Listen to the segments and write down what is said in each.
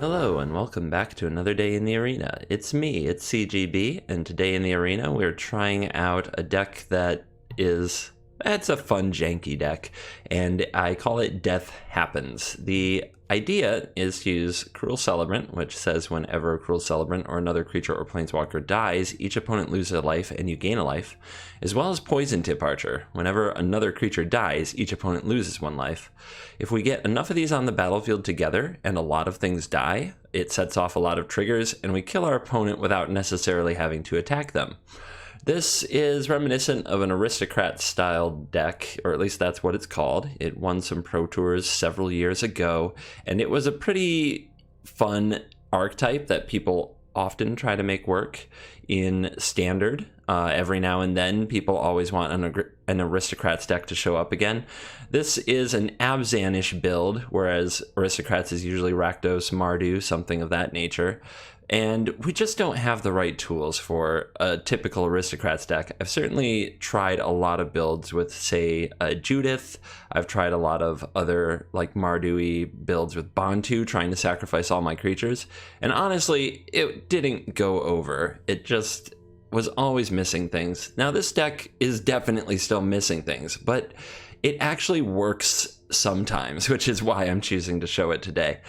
Hello and welcome back to another day in the arena. It's me, it's CGB, and today in the arena we're trying out a deck that it's a fun janky deck, and I call it Death Happens. The idea is to use Cruel Celebrant, which says whenever a Cruel Celebrant or another creature or planeswalker dies, each opponent loses a life and you gain a life, as well as Poison Tip Archer. Whenever another creature dies, each opponent loses one life. If we get enough of these on the battlefield together and a lot of things die, it sets off a lot of triggers and we kill our opponent without necessarily having to attack them. This is reminiscent of an Aristocrat style deck, or at least that's what it's called. It won some Pro Tours several years ago, and it was a pretty fun archetype that people often try to make work in Standard. Every now and then, people always want an Aristocrats deck to show up again. This is an Abzan-ish build, whereas Aristocrats is usually Rakdos, Mardu, something of that nature. And we just don't have the right tools for a typical Aristocrats deck. I've certainly tried a lot of builds with, say, Judith. I've tried a lot of other, like, Mardu-y builds with Bantu, trying to sacrifice all my creatures. And honestly, it didn't go over. It just was always missing things. Now, this deck is definitely still missing things, but it actually works sometimes, which is why I'm choosing to show it today.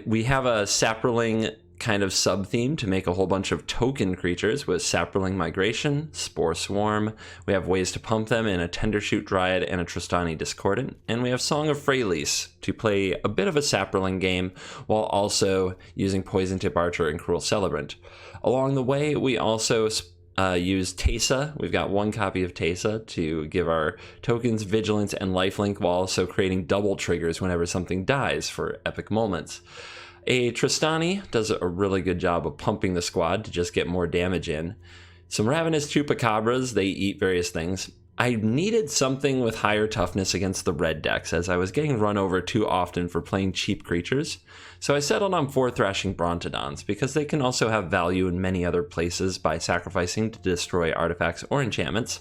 We have a Saproling kind of sub-theme to make a whole bunch of token creatures with Saproling Migration, Spore Swarm. We have ways to pump them in a Tendershoot Dryad and a Tristani Discordant. And we have Song of Freylease to play a bit of a Saproling game while also using Poison Tip Archer and Cruel Celebrant. Along the way, we also use Teysa. We've got one copy of Teysa to give our tokens Vigilance and Lifelink while also creating double triggers whenever something dies for epic moments. A Tristani does a really good job of pumping the squad to just get more damage in. Some Ravenous Chupacabras, they eat various things. I needed something with higher toughness against the red decks, as I was getting run over too often for playing cheap creatures. So I settled on 4 Thrashing Brontodons, because they can also have value in many other places by sacrificing to destroy artifacts or enchantments.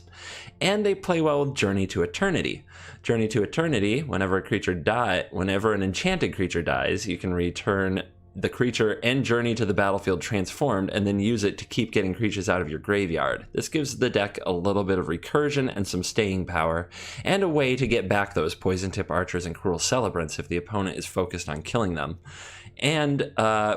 And they play well with Journey to Eternity. Journey to Eternity, whenever an enchanted creature dies, you can return the creature and Journey to the battlefield transformed, and then use it to keep getting creatures out of your graveyard. This gives the deck a little bit of recursion and some staying power, and a way to get back those Poison Tip Archers and Cruel Celebrants if the opponent is focused on killing them. And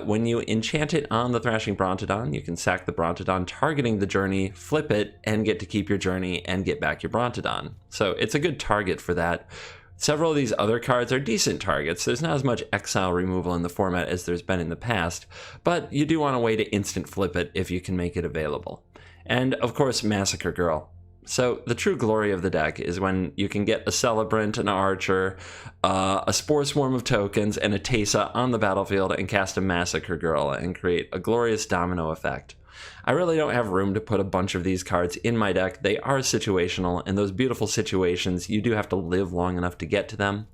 when you enchant it on the Thrashing Brontodon, you can sack the Brontodon targeting the Journey, flip it, and get to keep your Journey and get back your Brontodon. So it's a good target for that. Several of these other cards are decent targets. There's not as much exile removal in the format as there's been in the past, but you do want a way to instant flip it if you can make it available. And of course, Massacre Girl. So the true glory of the deck is when you can get a Celebrant, an Archer, a Spore Swarm of tokens, and a Teysa on the battlefield and cast a Massacre Girl and create a glorious domino effect. I really don't have room to put a bunch of these cards in my deck. They are situational, and those beautiful situations, you do have to live long enough to get to them.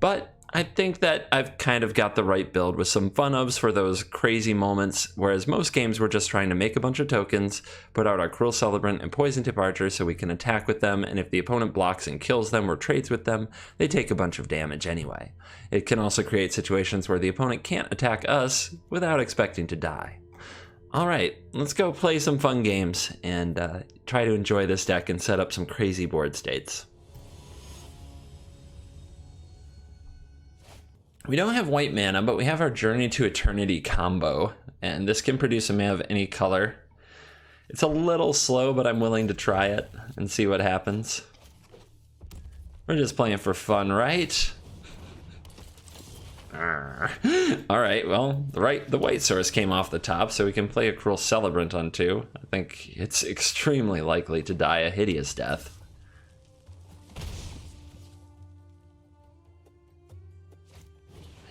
But I think that I've kind of got the right build with some fun-ofs for those crazy moments, whereas most games we're just trying to make a bunch of tokens, put out our Cruel Celebrant and Poison Tip Archer so we can attack with them, and if the opponent blocks and kills them or trades with them, they take a bunch of damage anyway. It can also create situations where the opponent can't attack us without expecting to die. Alright, let's go play some fun games and try to enjoy this deck and set up some crazy board states. We don't have white mana, but we have our Journey to Eternity combo, and this can produce a mana of any color. It's a little slow, but I'm willing to try it and see what happens. We're just playing for fun, right? Alright, well, the white source came off the top, so we can play a Cruel Celebrant on 2. I think it's extremely likely to die a hideous death.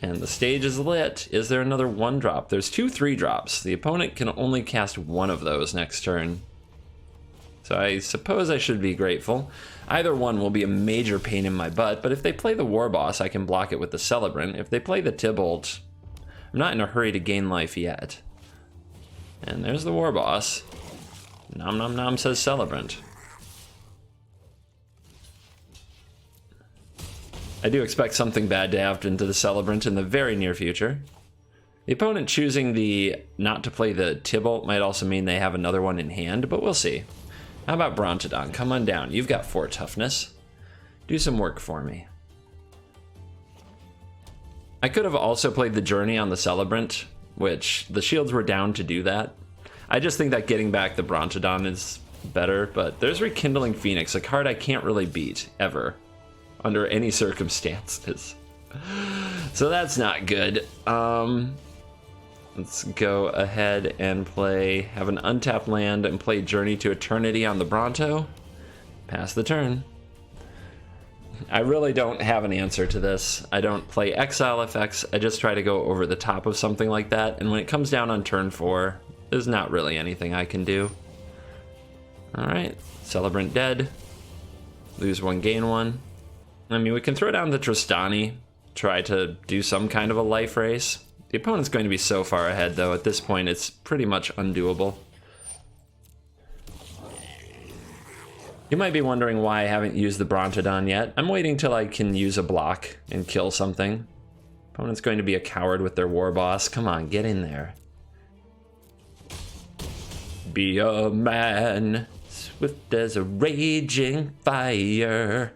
And the stage is lit. Is there another 1-drop? There's 2 3-drops. The opponent can only cast one of those next turn. So I suppose I should be grateful. Either one will be a major pain in my butt, but if they play the War Boss, I can block it with the Celebrant. If they play the Tybalt, I'm not in a hurry to gain life yet. And there's the War Boss. Nom nom nom, says Celebrant. I do expect something bad to happen to the Celebrant in the very near future. The opponent choosing the not to play the Tybalt might also mean they have another one in hand, but we'll see. How about Brontodon? Come on down. You've got 4 toughness. Do some work for me. I could have also played the Journey on the Celebrant, which the shields were down to do that. I just think that getting back the Brontodon is better, but there's Rekindling Phoenix, a card I can't really beat, ever, under any circumstances. So that's not good. Let's go ahead and have an untapped land and play Journey to Eternity on the Bronto. Pass the turn. I really don't have an answer to this. I don't play exile effects. I just try to go over the top of something like that. And when it comes down on turn 4, there's not really anything I can do. All right, Celebrant dead. Lose 1, gain 1. I mean, we can throw down the Tristani, try to do some kind of a life race. The opponent's going to be so far ahead, though. At this point, it's pretty much undoable. You might be wondering why I haven't used the Brontodon yet. I'm waiting till I can use a block and kill something. Opponent's going to be a coward with their war boss. Come on, get in there. Be a man, swift as a raging fire.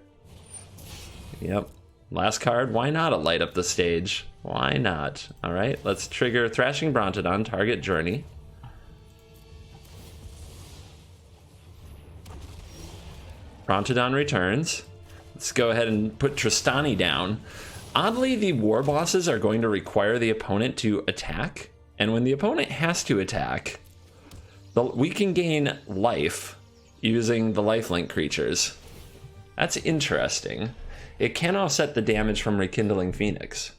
Yep. Last card, why not a light up the stage? Why not? All right, let's trigger Thrashing Brontodon, target Journey. Brontodon returns. Let's go ahead and put Tristani down. Oddly, the war bosses are going to require the opponent to attack, and when the opponent has to attack, we can gain life using the lifelink creatures. That's interesting. It can offset the damage from Rekindling Phoenix.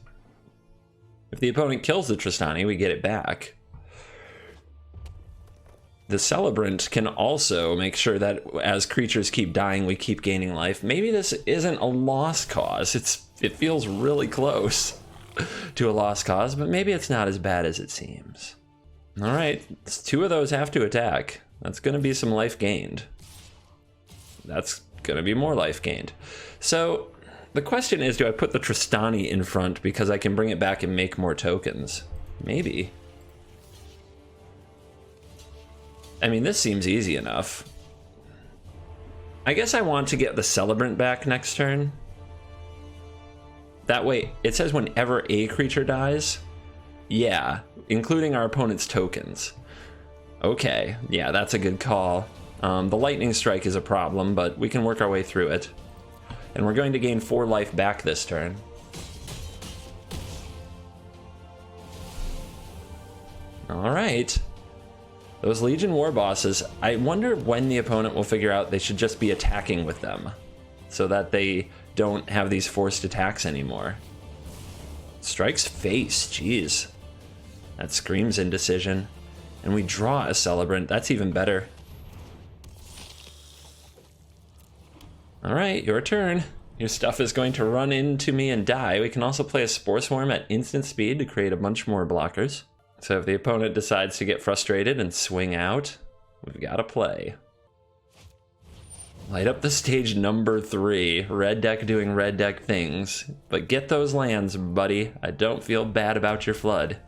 If the opponent kills the Tristani, we get it back. The Celebrant can also make sure that as creatures keep dying, we keep gaining life. Maybe this isn't a lost cause. It feels really close to a lost cause, but maybe it's not as bad as it seems. All right, 2 of those have to attack. That's going to be some life gained. That's going to be more life gained. So the question is, do I put the Tristani in front because I can bring it back and make more tokens? Maybe. I mean, this seems easy enough. I guess I want to get the Celebrant back next turn. That way, it says whenever a creature dies. Yeah, including our opponent's tokens. Okay, yeah, that's a good call. The Lightning Strike is a problem, but we can work our way through it. And we're going to gain 4 life back this turn. All right. Those Legion war bosses, I wonder when the opponent will figure out they should just be attacking with them so that they don't have these forced attacks anymore. Strikes face, jeez. That screams indecision. And we draw a Celebrant, that's even better. All right, your turn. Your stuff is going to run into me and die. We can also play a Spore Swarm at instant speed to create a bunch more blockers. So if the opponent decides to get frustrated and swing out, we've got to play. Light up the stage number 3. Red deck doing red deck things. But get those lands, buddy. I don't feel bad about your flood.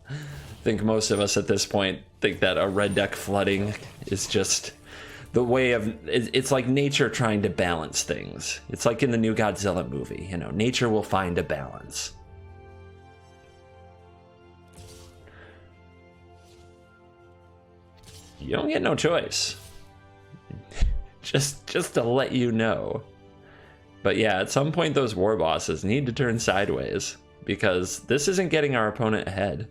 I think most of us at this point think that a red deck flooding is just the way of... It's like nature trying to balance things. It's like in the new Godzilla movie. You know, nature will find a balance. You don't get no choice. just to let you know. But yeah, at some point those war bosses need to turn sideways because this isn't getting our opponent ahead.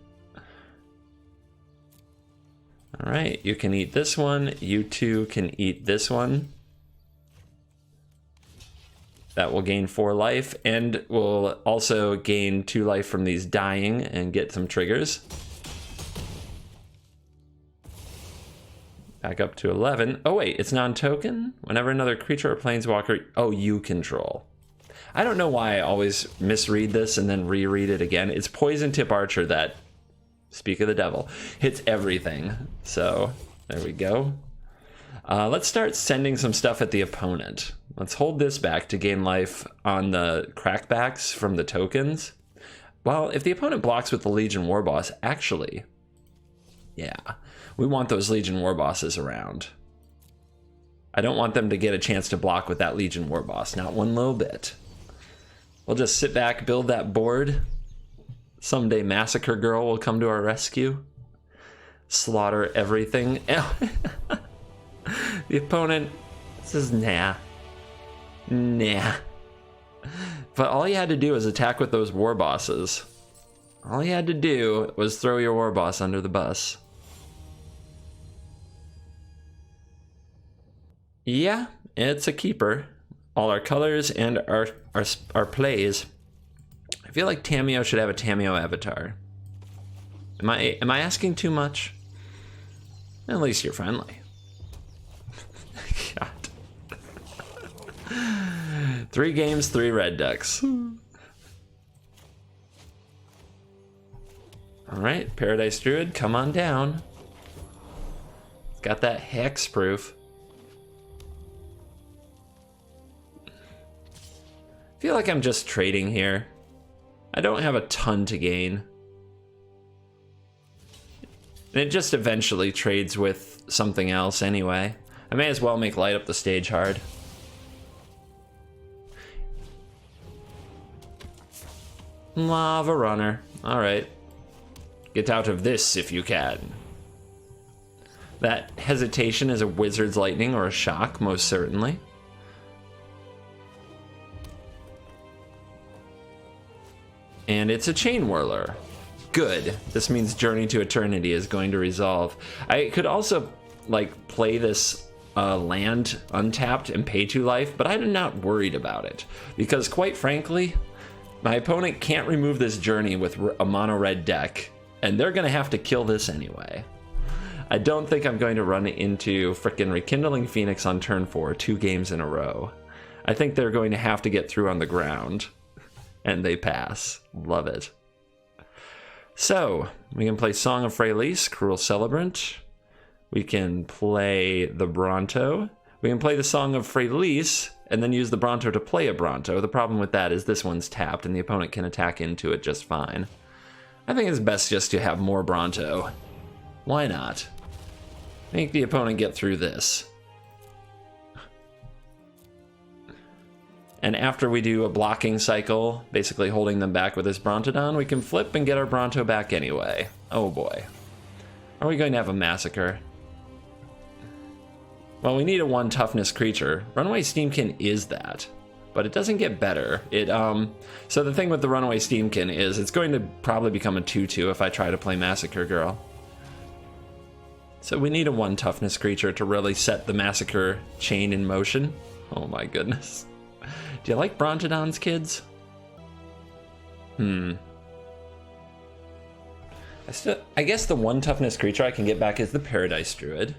All right, you can eat this one. You two can eat this one. That will gain 4 life and will also gain 2 life from these dying and get some triggers. Back up to 11. Oh wait, it's non-token? Whenever another creature or planeswalker... Oh, you control. I don't know why I always misread this and then reread it again. It's Poison Tip Archer that, speak of the devil, hits everything. So, there we go. Let's start sending some stuff at the opponent. Let's hold this back to gain life on the crackbacks from the tokens. Well, if the opponent blocks with the Legion Warboss, actually, yeah, we want those Legion Warbosses around. I don't want them to get a chance to block with that Legion Warboss, not one little bit. We'll just sit back, build that board. Someday Massacre Girl will come to our rescue. Slaughter everything. The opponent says, nah. Nah. But all you had to do was attack with those war bosses. All you had to do was throw your war boss under the bus. Yeah, it's a keeper. All our colors and our plays. I feel like Tamiyo should have a Tamiyo avatar. Am I asking too much? At least you're friendly. God. 3 games, 3 red decks. Alright, Paradise Druid, come on down. It's got that hex proof. I feel like I'm just trading here. I don't have a ton to gain. And it just eventually trades with something else anyway. I may as well make light up the stage hard. Lava Runner. Alright. Get out of this if you can. That hesitation is a Wizard's Lightning or a Shock, most certainly. And it's a Chain Whirler. Good. This means Journey to Eternity is going to resolve. I could also, like, play this land untapped and pay 2 life, but I'm not worried about it. Because, quite frankly, my opponent can't remove this Journey with a mono-red deck, and they're going to have to kill this anyway. I don't think I'm going to run into frickin' Rekindling Phoenix on turn 4 2 games in a row. I think they're going to have to get through on the ground. And they pass. Love it. So, we can play Song of Freyalise, Cruel Celebrant. We can play the Bronto. We can play the Song of Freyalise, and then use the Bronto to play a Bronto. The problem with that is this one's tapped, and the opponent can attack into it just fine. I think it's best just to have more Bronto. Why not? Make the opponent get through this. And after we do a blocking cycle, basically holding them back with this Brontodon, we can flip and get our Bronto back anyway. Oh boy. Are we going to have a Massacre? Well, we need a 1 toughness creature. Runaway Steamkin is that, but it doesn't get better. So the thing with the Runaway Steamkin is it's going to probably become a 2/2 if I try to play Massacre Girl. So we need a 1 toughness creature to really set the Massacre chain in motion. Oh my goodness. Do you like Brontodons, kids? I guess the 1 toughness creature I can get back is the Paradise Druid.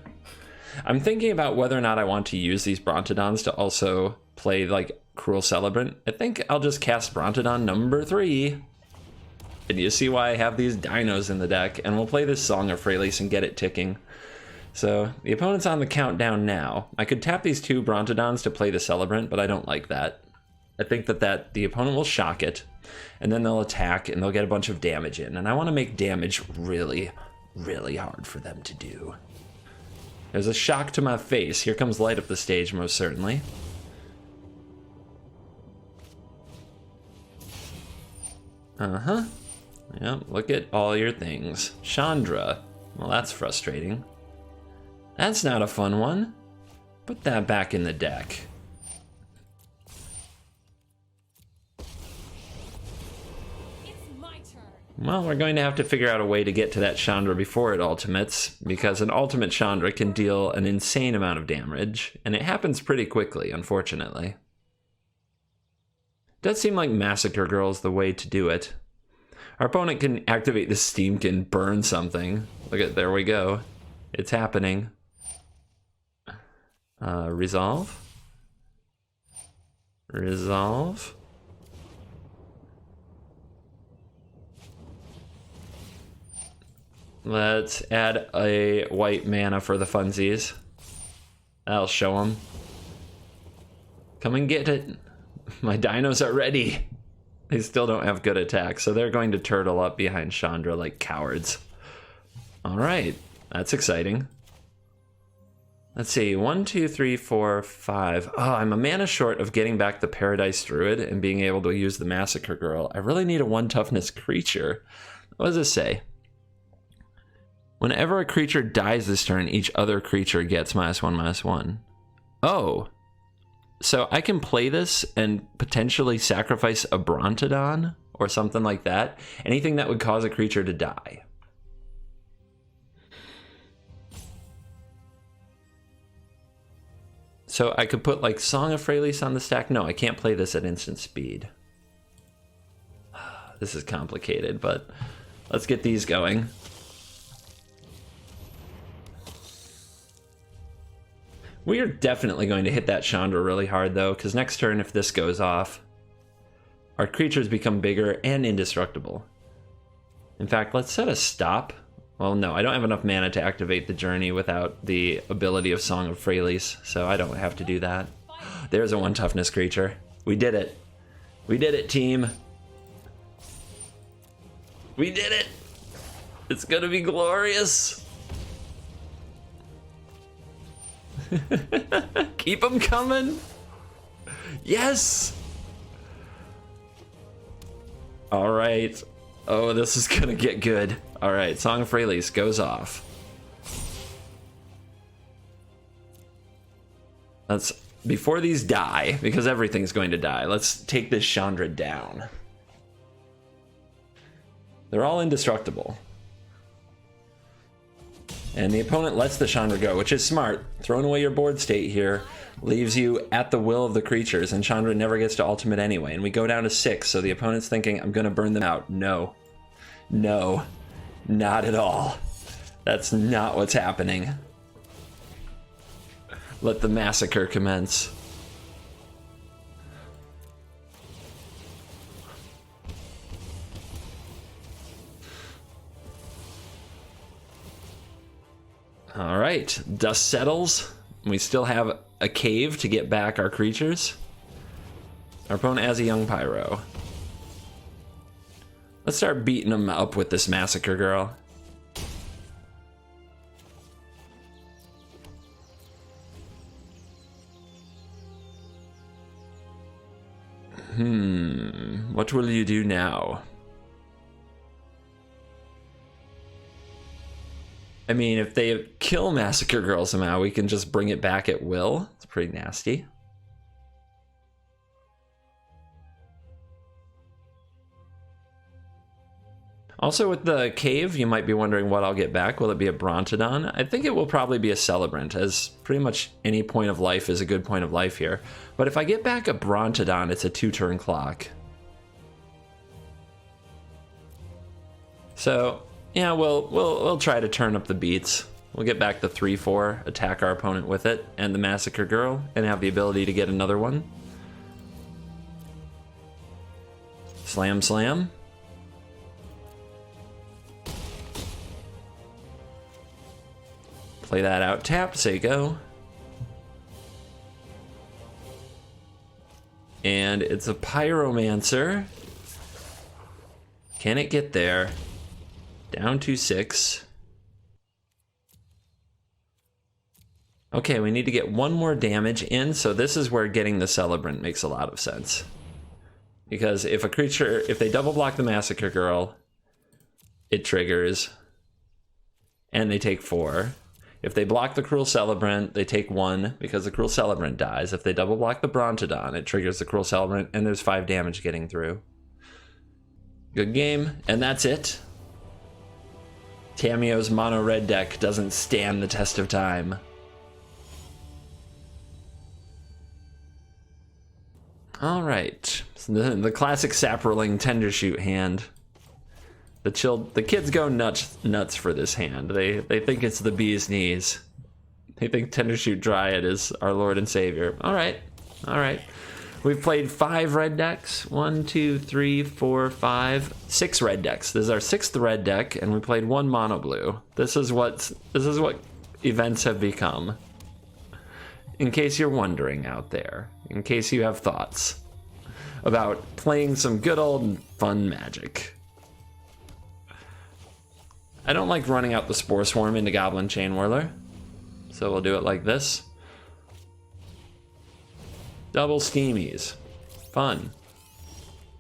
I'm thinking about whether or not I want to use these Brontodons to also play, like, Cruel Celebrant. I think I'll just cast Brontodon number 3. And you see why I have these dinos in the deck, and we'll play this Song of Freyalise and get it ticking. So, the opponent's on the countdown now. I could tap these 2 Brontodons to play the Celebrant, but I don't like that. I think that the opponent will shock it, and then they'll attack, and they'll get a bunch of damage in. And I want to make damage really, really hard for them to do. There's a shock to my face. Here comes light up the stage, most certainly. Uh-huh. Yep, look at all your things. Chandra. Well, that's frustrating. That's not a fun one. Put that back in the deck. Well, we're going to have to figure out a way to get to that Chandra before it ultimates, because an ultimate Chandra can deal an insane amount of damage, and it happens pretty quickly, unfortunately. It does seem like Massacre Girl is the way to do it. Our opponent can activate the Steamkin, burn something. Look at, there we go. It's happening. Resolve. Resolve. Let's add a white mana for the funsies. That'll show them. Come and get it. My dinos are ready. They still don't have good attack, so they're going to turtle up behind Chandra like cowards. All right, that's exciting. Let's see, 1, 2, 3, 4, 5. Oh, I'm a mana short of getting back the Paradise Druid and being able to use the Massacre Girl. I really need a 1 toughness creature. What does this say? Whenever a creature dies this turn, each other creature gets -1/-1. Oh, so I can play this and potentially sacrifice a Brontodon or something like that. Anything that would cause a creature to die. So I could put like Song of Freyalise on the stack. No, I can't play this at instant speed. This is complicated, but let's get these going. We are definitely going to hit that Chandra really hard though, because next turn if this goes off, our creatures become bigger and indestructible. In fact, let's set a stop. Well, no, I don't have enough mana to activate the Journey without the ability of Song of Freyalise, so I don't have to do that. There's a 1 toughness creature. We did it. We did it, team. We did it. It's gonna be glorious. Keep them coming. Yes. All right. Oh, this is gonna get good. All right, Song of Freyalise goes off. Let's, before these die, because everything's going to die, let's take this Chandra down. They're all indestructible. And the opponent lets the Chandra go, which is smart. Throwing away your board state here leaves you at the will of the creatures, and Chandra never gets to ultimate anyway. And we go down to 6, so the opponent's thinking, I'm gonna burn them out. No. No. Not at all. That's not what's happening. Let the massacre commence. All right, dust settles. We still have a cave to get back our creatures. Our opponent has a young Pyro. Let's start beating them up with this Massacre Girl. What will you do now? I mean, if they kill Massacre Girl somehow, we can just bring it back at will. It's pretty nasty. Also with the cave, you might be wondering what I'll get back. Will it be a Brontodon? I think it will probably be a Celebrant, as pretty much any point of life is a good point of life here. But if I get back a Brontodon, it's a 2-turn clock. So yeah, we'll try to turn up the beats. We'll get back the 3/4, attack our opponent with it, and the Massacre Girl, and have the ability to get another one. Slam, slam. Play that out, tap, say go. And it's a Pyromancer. Can it get there? Down to 6. Okay, we need to get 1 more damage in, so this is where getting the Celebrant makes a lot of sense. Because if a creature, if they double block the Massacre Girl, it triggers, and they take 4. If they block the Cruel Celebrant, they take 1 because the Cruel Celebrant dies. If they double block the Brontodon, it triggers the Cruel Celebrant, and there's 5 damage getting through. Good game, and that's it. Tamiyo's mono red deck doesn't stand the test of time. All right, so the classic Saproling Tendershoot hand. The kids go nuts for this hand. They think it's the bee's knees. They think Tendershoot Dryad is our Lord and Savior. All right. We've played 5 red decks. 1, 2, 3, 4, 5, 6 red decks. This is our 6th red deck, and we played 1 mono blue. This is what events have become. In case you're wondering out there, in case you have thoughts. about playing some good old fun Magic. I don't like running out the Spore Swarm into Goblin Chain Whirler, so we'll do it like this. Double Steamies. Fun.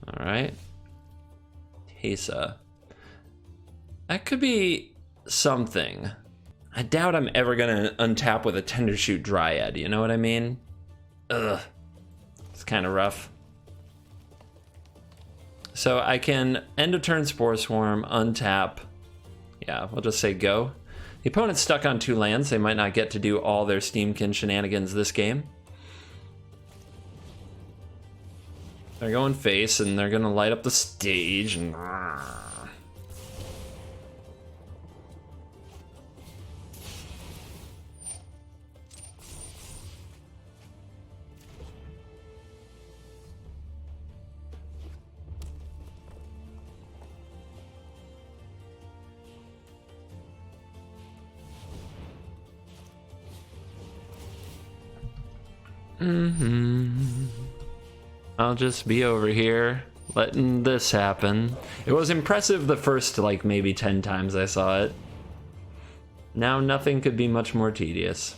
Alright. Tesa. That could be something. I doubt I'm ever gonna untap with a Tendershoot Dryad, you know what I mean? Ugh. It's kind of rough. So I can end of turn Spore Swarm, untap. Yeah, we'll just say go. The opponent's stuck on 2 lands. They might not get to do all their Steamkin shenanigans this game. They're going face, and they're gonna light up the stage, and... I'll just be over here letting this happen. It was impressive the first, like, maybe 10 times I saw it. Now nothing could be much more tedious.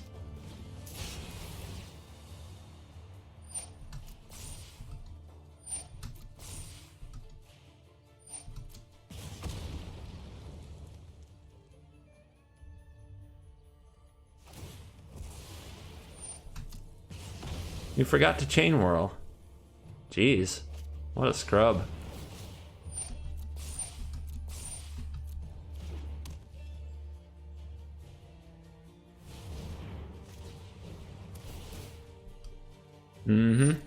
You forgot to chain whirl. Jeez, what a scrub. I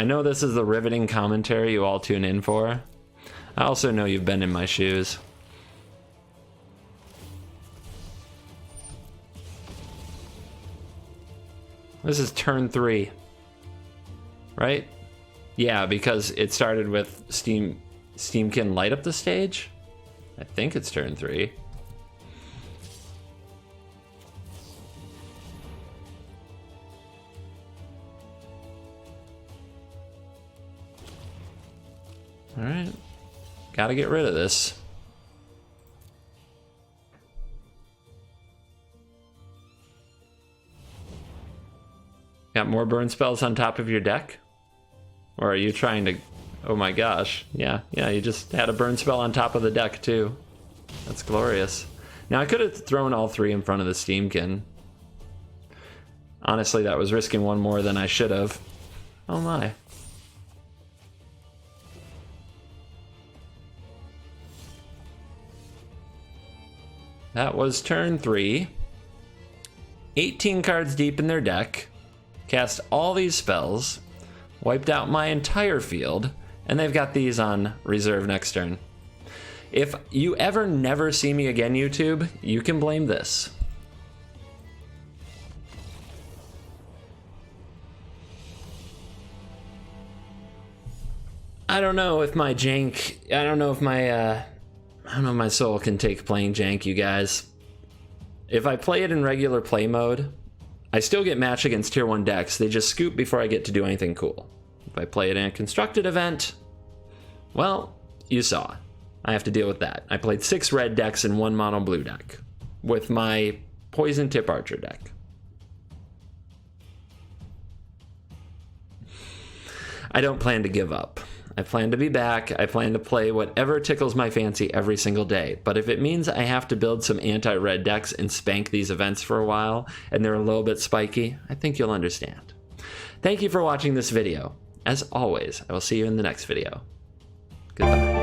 know this is the riveting commentary you all tune in for. I also know you've been in my shoes. This is turn 3, right? Yeah, because it started with Steamkin light up the stage. I think it's turn 3. All right, gotta get rid of this. Got more burn spells on top of your deck? Or are you trying to... Oh my gosh. Yeah, you just had a burn spell on top of the deck too. That's glorious. Now I could have thrown all 3 in front of the Steamkin. Honestly, that was risking one more than I should have. Oh my. That was turn 3. 18 cards deep in their deck. Cast all these spells, wiped out my entire field, and they've got these on reserve next turn. If you ever never see me again, YouTube, you can blame this. I don't know if my jank, I don't know if my soul can take playing jank, you guys. If I play it in regular play mode, I still get matched against tier 1 decks. They just scoop before I get to do anything cool. If I play it in a constructed event, well, you saw. I have to deal with that. I played 6 red decks in 1 mono blue deck with my Poison Tip Archer deck. I don't plan to give up. I plan to be back. I plan to play whatever tickles my fancy every single day. But if it means I have to build some anti-red decks and spank these events for a while, and they're a little bit spiky, I think you'll understand. Thank you for watching this video. As always, I will see you in the next video. Goodbye.